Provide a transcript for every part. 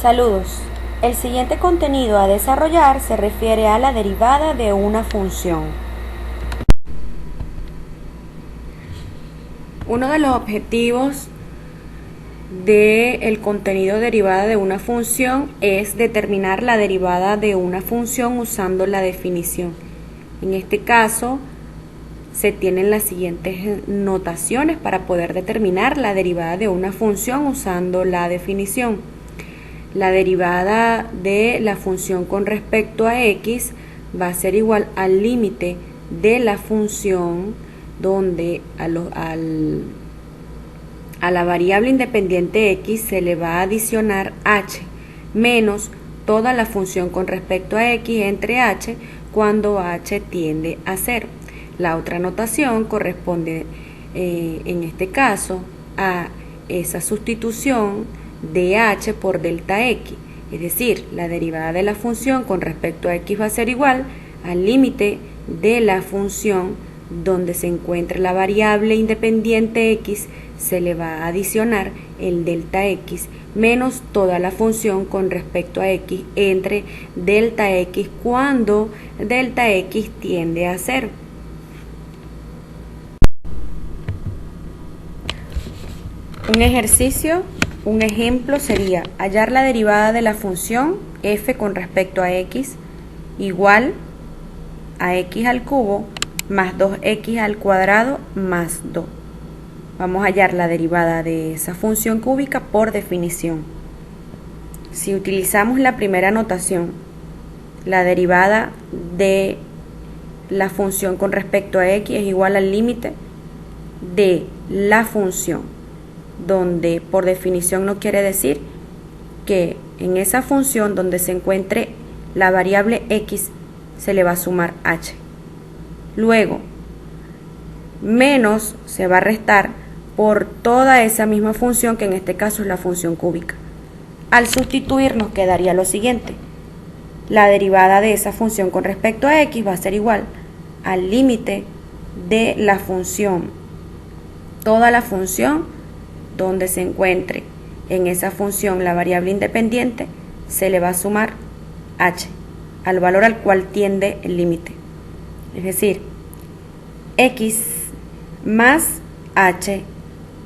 Saludos. El siguiente contenido a desarrollar se refiere a la derivada de una función. Uno de los objetivos del contenido derivada de una función es determinar la derivada de una función usando la definición. En este caso, se tienen las siguientes notaciones para poder determinar la derivada de una función usando la definición. La derivada de la función con respecto a x va a ser igual al límite de la función donde a la variable independiente x se le va a adicionar h menos toda la función con respecto a x entre h cuando h tiende a 0. La otra notación corresponde en este caso a esa sustitución de h por delta x, es decir, la derivada de la función con respecto a x va a ser igual al límite de la función donde se encuentra la variable independiente x, se le va a adicionar el delta x menos toda la función con respecto a x entre delta x cuando delta x tiende a 0. Un ejemplo sería hallar la derivada de la función f con respecto a x igual a x al cubo más 2x al cuadrado más 2. Vamos a hallar la derivada de esa función cúbica por definición. Si utilizamos la primera notación, la derivada de la función con respecto a x es igual al límite de la función, donde por definición no quiere decir que en esa función donde se encuentre la variable x se le va a sumar h. Luego, menos se va a restar por toda esa misma función que en este caso es la función cúbica. Al sustituir nos quedaría lo siguiente: la derivada de esa función con respecto a x va a ser igual al límite de la función, toda la función donde se encuentre en esa función la variable independiente se le va a sumar h al valor al cual tiende el límite, es decir, x más h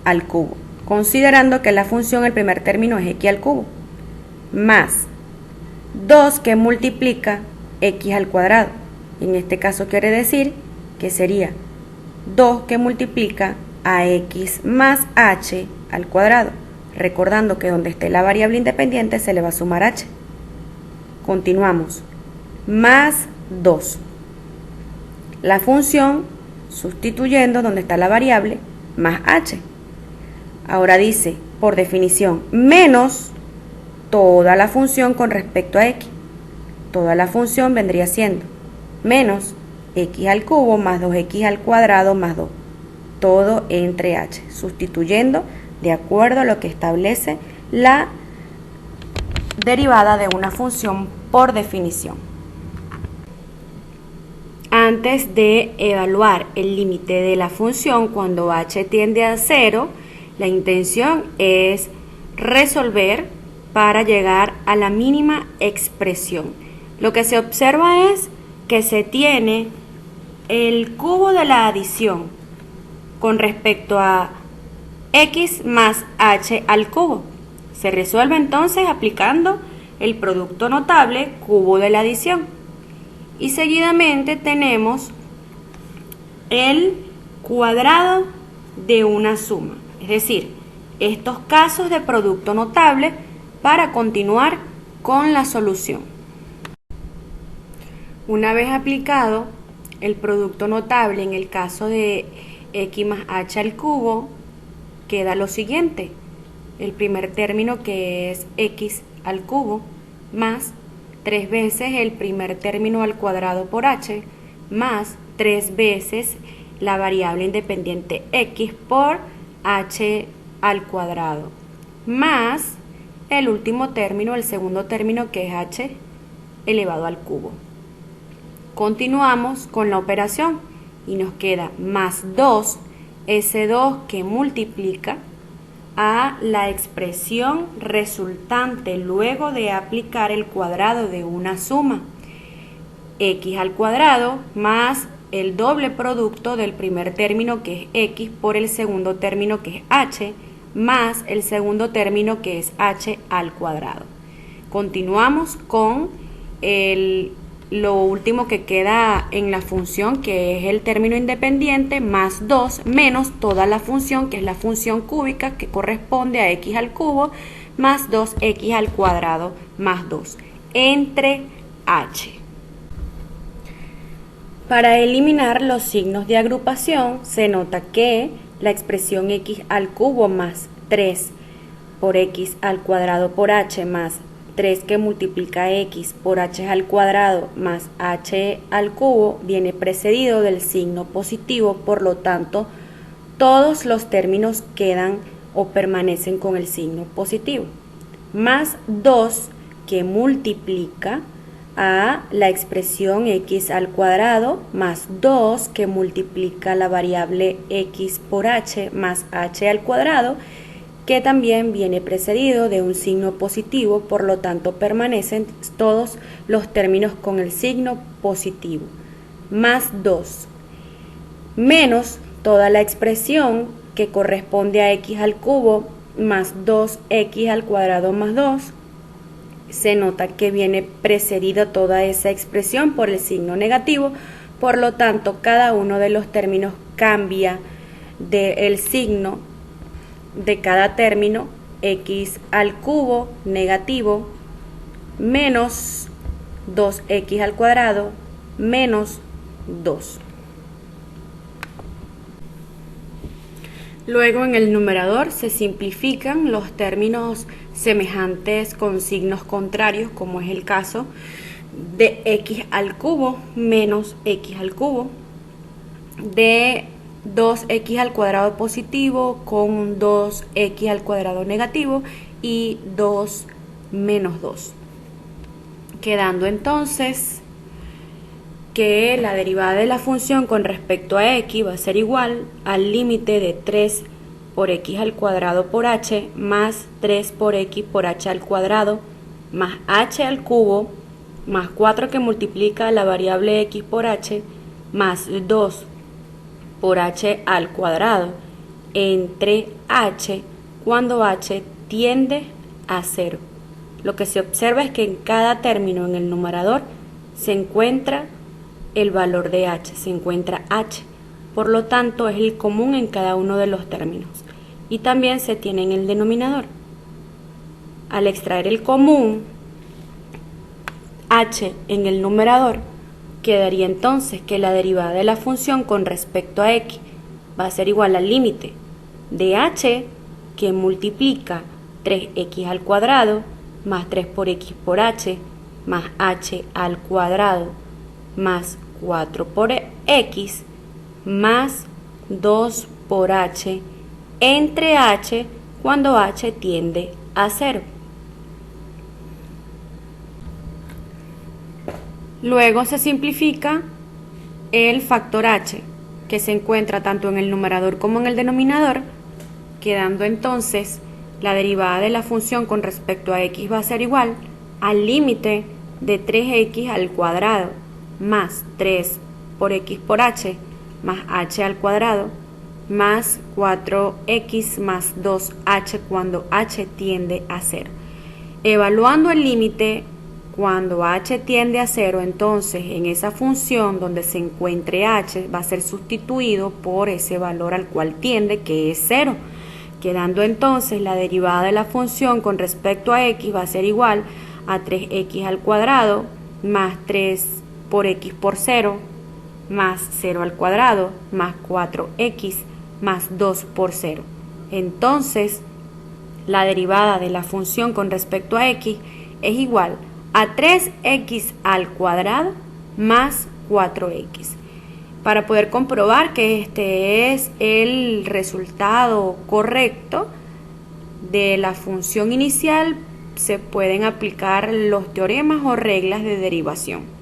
al cubo, considerando que la función, el primer término es x al cubo, más 2 que multiplica x al cuadrado. En este caso quiere decir que sería 2 que multiplica a x más h al cuadrado, recordando que donde esté la variable independiente se le va a sumar h. Continuamos, más 2. La función sustituyendo donde está la variable más h. Ahora dice, por definición, menos toda la función con respecto a x. Toda la función vendría siendo menos x al cubo más 2x al cuadrado más 2. Todo entre h, sustituyendo de acuerdo a lo que establece la derivada de una función por definición. Antes de evaluar el límite de la función cuando h tiende a 0, la intención es resolver para llegar a la mínima expresión. Lo que se observa es que se tiene el cubo de la adición con respecto a x más h al cubo. Se resuelve entonces aplicando el producto notable cubo de la adición. Y seguidamente tenemos el cuadrado de una suma. Es decir, estos casos de producto notable para continuar con la solución. Una vez aplicado el producto notable en el caso de x más h al cubo, queda lo siguiente: el primer término, que es x al cubo, más 3 veces el primer término al cuadrado por h, más 3 veces la variable independiente x por h al cuadrado, más el último término, el segundo término, que es h elevado al cubo. Continuamos con la operación y nos queda más 2, ese 2 que multiplica a la expresión resultante luego de aplicar el cuadrado de una suma, x al cuadrado más el doble producto del primer término, que es x, por el segundo término, que es h, más el segundo término, que es h al cuadrado. Continuamos con lo último que queda en la función, que es el término independiente, más 2, menos toda la función, que es la función cúbica, que corresponde a x al cubo, más 2x al cuadrado, más 2, entre h. Para eliminar los signos de agrupación, se nota que la expresión x al cubo más 3 por x al cuadrado por h más 3 que multiplica x por h al cuadrado más h al cubo viene precedido del signo positivo, por lo tanto, todos los términos quedan o permanecen con el signo positivo. Más 2 que multiplica a la expresión x al cuadrado más 2 que multiplica la variable x por h más h al cuadrado, que también viene precedido de un signo positivo, por lo tanto permanecen todos los términos con el signo positivo. Más 2 menos toda la expresión que corresponde a x al cubo más 2x al cuadrado más 2. Se nota que viene precedida toda esa expresión por el signo negativo, por lo tanto cada uno de los términos cambia del signo de cada término. X al cubo negativo menos 2x al cuadrado menos 2. Luego en el numerador se simplifican los términos semejantes con signos contrarios, como es el caso de x al cubo menos x al cubo, de 2x al cuadrado positivo con 2x al cuadrado negativo y 2 menos 2. Quedando entonces que la derivada de la función con respecto a x va a ser igual al límite de 3 por x al cuadrado por h más 3 por x por h al cuadrado más h al cubo más 4 que multiplica la variable x por h más 2 por h al cuadrado entre h cuando h tiende a 0. Lo que se observa es que en cada término en el numerador se encuentra el valor de h, se encuentra h, por lo tanto es el común en cada uno de los términos y también se tiene en el denominador. Al extraer el común h en el numerador, quedaría entonces que la derivada de la función con respecto a x va a ser igual al límite de h que multiplica 3x al cuadrado más 3 por x por h más h al cuadrado más 4 por x más 2 por h entre h cuando h tiende a 0. Luego se simplifica el factor h, que se encuentra tanto en el numerador como en el denominador, quedando entonces la derivada de la función con respecto a x va a ser igual al límite de 3x al cuadrado más 3 por x por h más h al cuadrado más 4x más 2h cuando h tiende a 0. Evaluando el límite cuando h tiende a 0, entonces en esa función donde se encuentre h va a ser sustituido por ese valor al cual tiende, que es 0, quedando entonces la derivada de la función con respecto a x va a ser igual a 3x al cuadrado más 3 por x por 0 más 0 al cuadrado más 4x más 2 por 0. Entonces la derivada de la función con respecto a x es igual a 3x al cuadrado más 4x. Para poder comprobar que este es el resultado correcto de la función inicial, se pueden aplicar los teoremas o reglas de derivación.